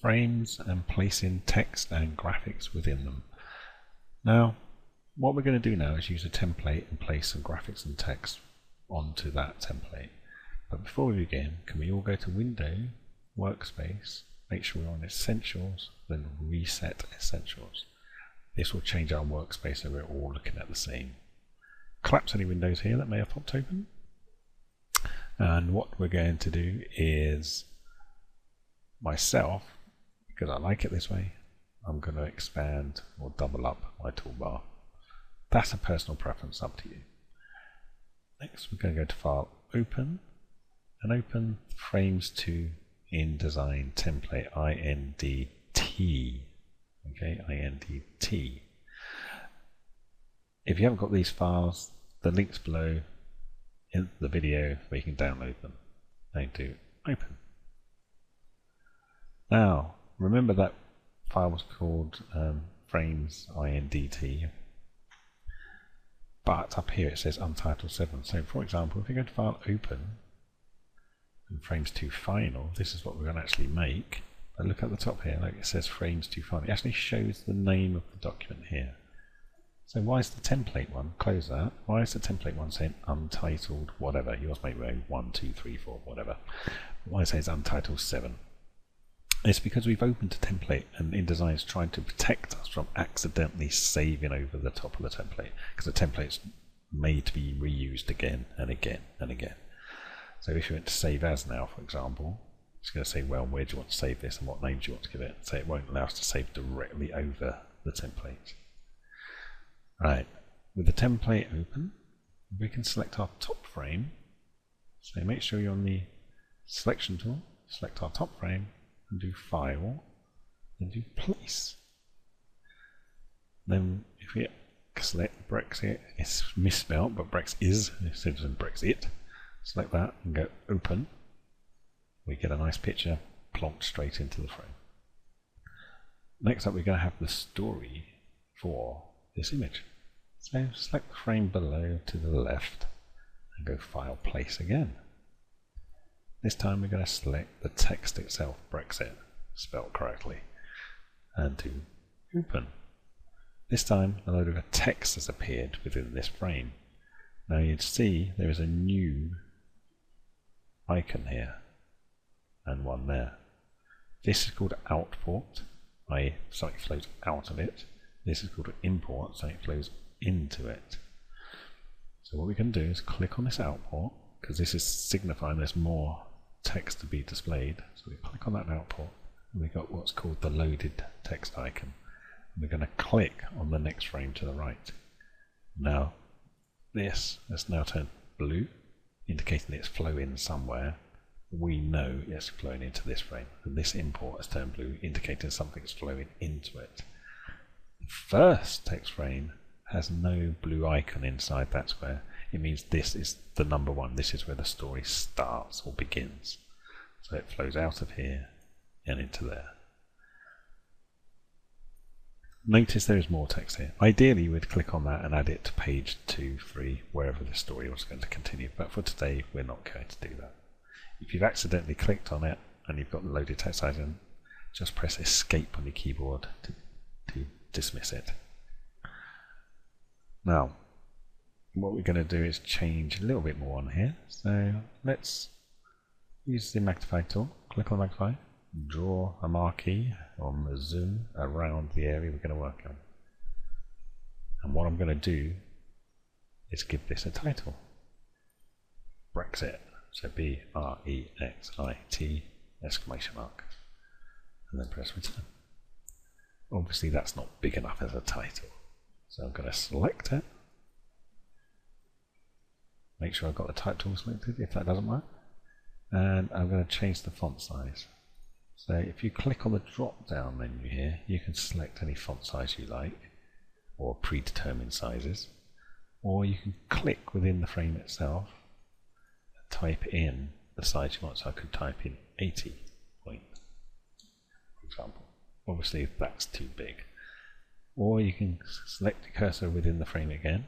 frames and placing text and graphics within them. Now, what we're going to do now is use a template and place some graphics and text onto that template. But before we begin, can we all go to Window, Workspace, make sure we're on Essentials, then Reset Essentials. This will change our workspace so we're all looking at the same. Collapse any windows here that may have popped open. And what we're going to do is, myself, because I like it this way, I'm going to expand or double up my toolbar. That's a personal preference, up to you. Next, we're going to go to File, Open, and open Frames to InDesign template, INDT. Okay, INDT. If you haven't got these files, the link's below in the video where you can download them. And do open. Now, remember that file was called frames INDT, but up here it says Untitled 7. So, for example, if you go to File, Open, and Frames to Final, this is what we're going to actually make. But look at the top here, like it says Frames to Final. It actually shows the name of the document here. So why is the template one, close that, why is the template one saying Untitled whatever? Yours may be 1, 2, 3, 4, whatever. Why it says Untitled 7? It's because we've opened a template and InDesign is trying to protect us from accidentally saving over the top of the template, because the template's made to be reused again and again and again. So if you went to Save As now, for example, it's going to say, well, where do you want to save this and what name do you want to give it? So it won't allow us to save directly over the template. Right, with the template open, we can select our top frame. So make sure you're on the Selection tool, select our top frame, and do File, and do Place. Then if we select Brexit, it's misspelled, but Brexit is, instead of Brexit. Select that and go Open. We get a nice picture plonked straight into the frame. Next up, we're going to have the story for this image. So select the frame below to the left and go File, Place again. This time we're going to select the text itself, Brexit, spelled correctly, and do Open. This time a load of text has appeared within this frame. Now you'd see there is a new icon here and one there. This is called Output, i.e. something flows out of it. This is called Import, something flows into it. So what we can do is click on this output, because this is signifying there's more text to be displayed. So we click on that output and we've got what's called the loaded text icon. And we're going to click on the next frame to the right. Now this has now turned blue, indicating it's flowing somewhere. We know it's flowing into this frame, and this import has turned blue, indicating something's flowing into it. The first text frame has no blue icon inside that square. It means this is the number one. This is where the story starts or begins. So it flows out of here and into there. Notice there is more text here. Ideally, we'd click on that and add it to page 2, 3, wherever the story was going to continue. But for today, we're not going to do that. If you've accidentally clicked on it and you've got the loaded text icon, just press Escape on your keyboard to dismiss it. Now, what we're going to do is change a little bit more on here. So let's use the magnify tool, click on magnify, draw a marquee on the zoom around the area we're going to work on. And what I'm going to do is give this a title. Brexit. So B-R-E-X-I-T exclamation mark. And then press return. Obviously that's not big enough as a title. So I'm going to select it. Make sure I've got the type tool selected if that doesn't work. And I'm going to change the font size. So if you click on the drop down menu here, you can select any font size you like, or predetermined sizes, or you can click within the frame itself, type in the size you want. So I could type in 80 point, for example. Obviously that's too big. Or you can select the cursor within the frame again,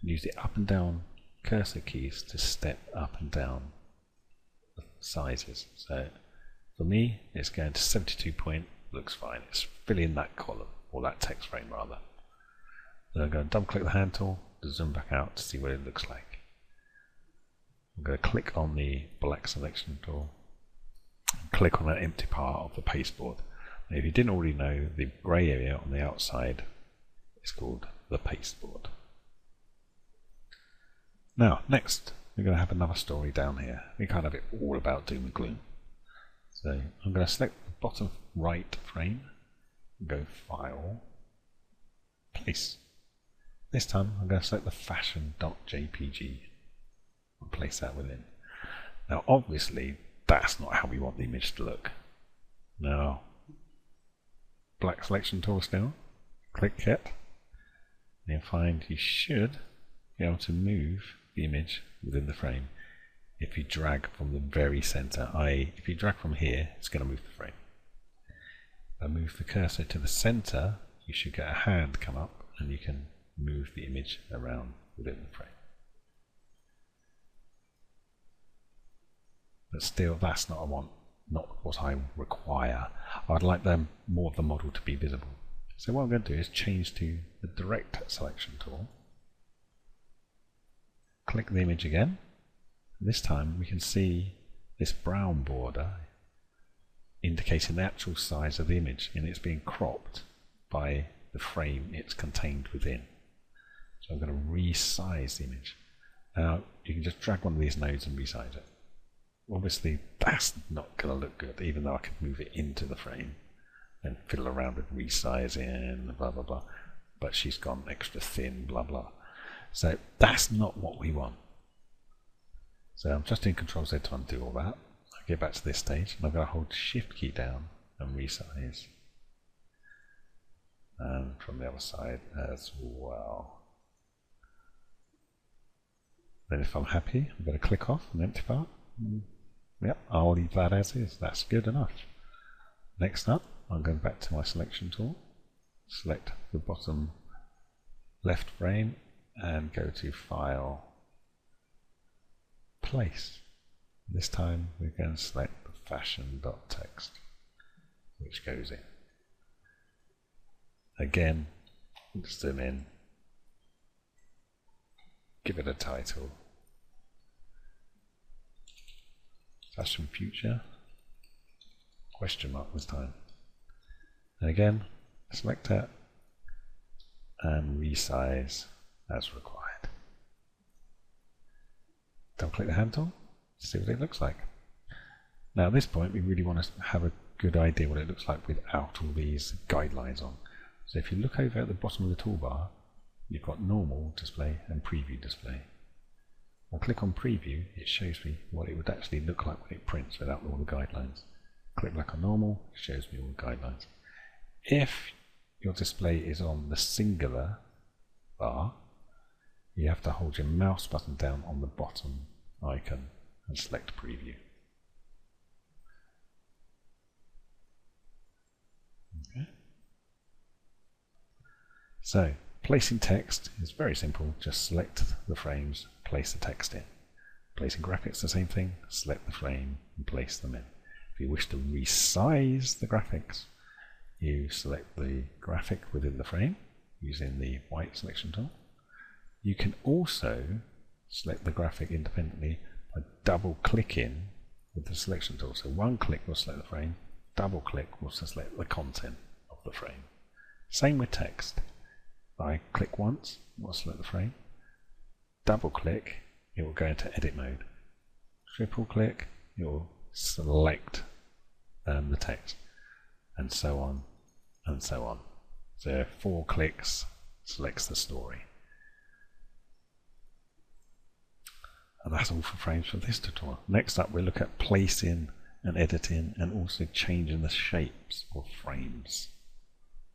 and use the up and down cursor keys to step up and down the sizes. So For me, it's going to 72 point, looks fine. It's filling that column, or that text frame rather. Then I'm going to double click the hand tool to zoom back out to see what it looks like. I'm going to click on the black selection tool, and click on that empty part of the pasteboard. Now, if you didn't already know, the grey area on the outside is called the pasteboard. Now, next, we're going to have another story down here. We can't have it all about doom and gloom. So I'm going to select the bottom right frame, go File, Place. This time I'm going to select the fashion.jpg and place that within. Now obviously that's not how we want the image to look. Now, black selection tool still, click it, and you'll find you should be able to move the image within the frame if you drag from the very center, i.e. if you drag from here, it's going to move the frame. If I move the cursor to the center, you should get a hand come up and you can move the image around within the frame. But still, that's not what I require. I'd like more of the model to be visible. So what I'm going to do is change to the direct selection tool. Click the image again. This time we can see this brown border indicating the actual size of the image, and it's being cropped by the frame it's contained within. So I'm going to resize the image. Now you can just drag one of these nodes and resize it. Obviously that's not going to look good, even though I could move it into the frame and fiddle around with resizing, blah blah blah, but she's gone extra thin, blah blah. So that's not what we want. So I'm just in Control Z to undo all that. I'll get back to this stage and I'm going to hold Shift key down and resize. And from the other side as well. Then if I'm happy, I'm going to click off an empty part. Yep, I'll leave that as is. That's good enough. Next up, I'm going back to my selection tool. Select the bottom left frame and go to File, Place. This time we're going to select the fashion.text, which goes in. Again, zoom in, give it a title, Fashion Future, question mark this time. And again, select it and resize as required. Double click the hand tool, see what it looks like. Now at this point we really want to have a good idea what it looks like without all these guidelines on. So if you look over at the bottom of the toolbar, you've got normal display and preview display. I'll click on preview, it shows me what it would actually look like when it prints without all the guidelines. Click back on normal, it shows me all the guidelines. If your display is on the singular bar, you have to hold your mouse button down on the bottom icon and select preview. Okay. So placing text is very simple, just select the frames, place the text in. Placing graphics, the same thing, select the frame and place them in. If you wish to resize the graphics, you select the graphic within the frame using the white selection tool. You can also select the graphic independently by double clicking with the selection tool. So one click will select the frame, double click will select the content of the frame. Same with text. If I click once, it will select the frame. Double click, it will go into edit mode. Triple click, it will select the text, and so on and so on. So 4 clicks selects the story. And that's all for frames for this tutorial. Next up we'll look at placing and editing and also changing the shapes of frames.